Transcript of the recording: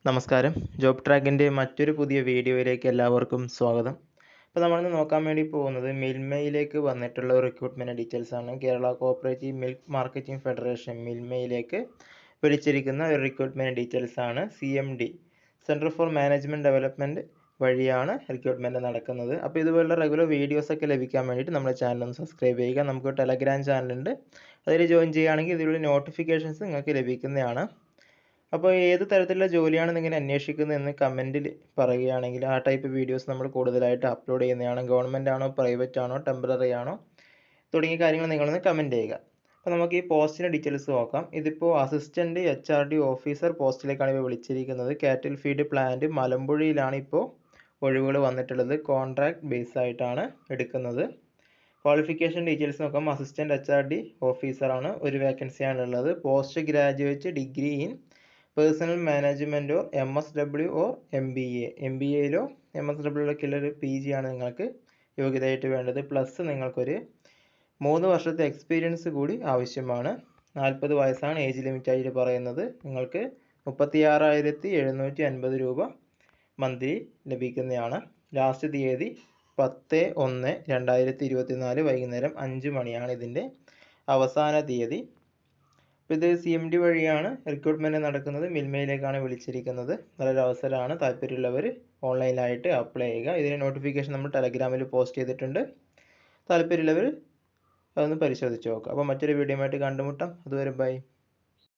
നമസ്കാരം. ജോബ് ട്രാക്കിൻ്റെ മറ്റൊരു പുതിയ വീഡിയോയിലേക്ക് എല്ലാവർക്കും സ്വാഗതം. അപ്പോൾ നമ്മളിന്ന് നോക്കാൻ വേണ്ടി പോകുന്നത് മിൽമയിലേക്ക് വന്നിട്ടുള്ള ഒരു റിക്രൂട്ട്മെൻറ്റ് ഡീറ്റെയിൽസ് ആണ്. Kerala cooperative milk marketing federation മിൽമയിലേക്ക് വിളിച്ചിരിക്കുന്ന ഒരു റിക്രൂട്ട്മെൻറ്റ് ഡീറ്റെയിൽസ് ആണ്. CMD centre for management development വഴിയാണ് റിക്രൂട്ട്മെൻറ്റ് നടക്കുന്നത്. അപ്പോൾ ഇതുപോലുള്ള റെഗുലർ വീഡിയോസൊക്കെ ലഭിക്കാൻ വേണ്ടിയിട്ട് നമ്മുടെ ചാനൽ ഒന്ന് സബ്സ്ക്രൈബ് ചെയ്യുക. നമുക്ക് ടെലഗ്രാം ചാനലുണ്ട്, അതിൽ ജോയിൻ ചെയ്യുകയാണെങ്കിൽ ഇതിലുള്ള നോട്ടിഫിക്കേഷൻസ് നിങ്ങൾക്ക് ലഭിക്കുന്നതാണ്. അപ്പോൾ ഏത് തരത്തിലുള്ള ജോലിയാണ് നിങ്ങൾ അന്വേഷിക്കുന്നതെന്ന് കമൻറ്റിൽ പറയുകയാണെങ്കിൽ ആ ടൈപ്പ് വീഡിയോസ് നമ്മൾ കൂടുതലായിട്ട് അപ്ലോഡ് ചെയ്യുന്നതാണ്. ഗവൺമെൻറ് ആണോ, പ്രൈവറ്റ് ആണോ, ടെമ്പററി ആണോ തുടങ്ങിയ കാര്യങ്ങൾ നിങ്ങളൊന്ന് കമൻറ്റ് ചെയ്യുക. അപ്പോൾ നമുക്ക് ഈ പോസ്റ്റിൻ്റെ ഡീറ്റെയിൽസ് നോക്കാം. ഇതിപ്പോൾ അസിസ്റ്റൻറ്റ് HRD ഓഫീസർ പോസ്റ്റിലേക്കാണ് ഇപ്പോൾ വിളിച്ചിരിക്കുന്നത്. കാറ്റിൽ ഫീഡ് പ്ലാന്റ് മലമ്പുഴയിലാണ് ഇപ്പോൾ ഒഴിവുകൾ വന്നിട്ടുള്ളത്. കോൺട്രാക്ട് ബേസ് ആയിട്ടാണ് എടുക്കുന്നത്. ക്വാളിഫിക്കേഷൻ ഡീറ്റെയിൽസ് നോക്കാം. അസിസ്റ്റൻറ്റ് HRD ഓഫീസറാണ്, ഒരു വേക്കൻസിയാണുള്ളത്. Post graduate degree in personnel management or MSW or MBA. MBAയിലോ MSWയിലൊക്കെ ഉള്ളൊരു PG ആണ് നിങ്ങൾക്ക് യോഗ്യതയായിട്ട് വേണ്ടത്. പ്ലസ് നിങ്ങൾക്കൊരു 3 വർഷത്തെ എക്സ്പീരിയൻസ് കൂടി ആവശ്യമാണ്. 40 വയസ്സാണ് ഏജ് ലിമിറ്റായിട്ട് പറയുന്നത്. നിങ്ങൾക്ക് 36,750 രൂപ മന്ത്ലി ലഭിക്കുന്നതാണ്. ലാസ്റ്റ് തീയതി 10/1/2024 വൈകുന്നേരം 5 മണിയാണ് ഇതിൻ്റെ അവസാന തീയതി. അപ്പോൾ ഇത് CMD വഴിയാണ് റിക്രൂട്ട്മെൻറ്റ് നടക്കുന്നത്. മിൽമയിലേക്കാണ് വിളിച്ചിരിക്കുന്നത്. നല്ലൊരു അവസരമാണ്. താല്പര്യമുള്ളവർ ഓൺലൈനായിട്ട് അപ്ലൈ ചെയ്യുക. ഇതിൻ്റെ നോട്ടിഫിക്കേഷൻ നമ്മൾ ടെലഗ്രാമിൽ പോസ്റ്റ് ചെയ്തിട്ടുണ്ട്. താല്പര്യമുള്ളവർ അതൊന്ന് പരിശോധിച്ച് നോക്കുക. അപ്പോൾ മറ്റൊരു വീഡിയോയുമായിട്ട് കണ്ടുമുട്ടാം. അതുവരെ ബൈ.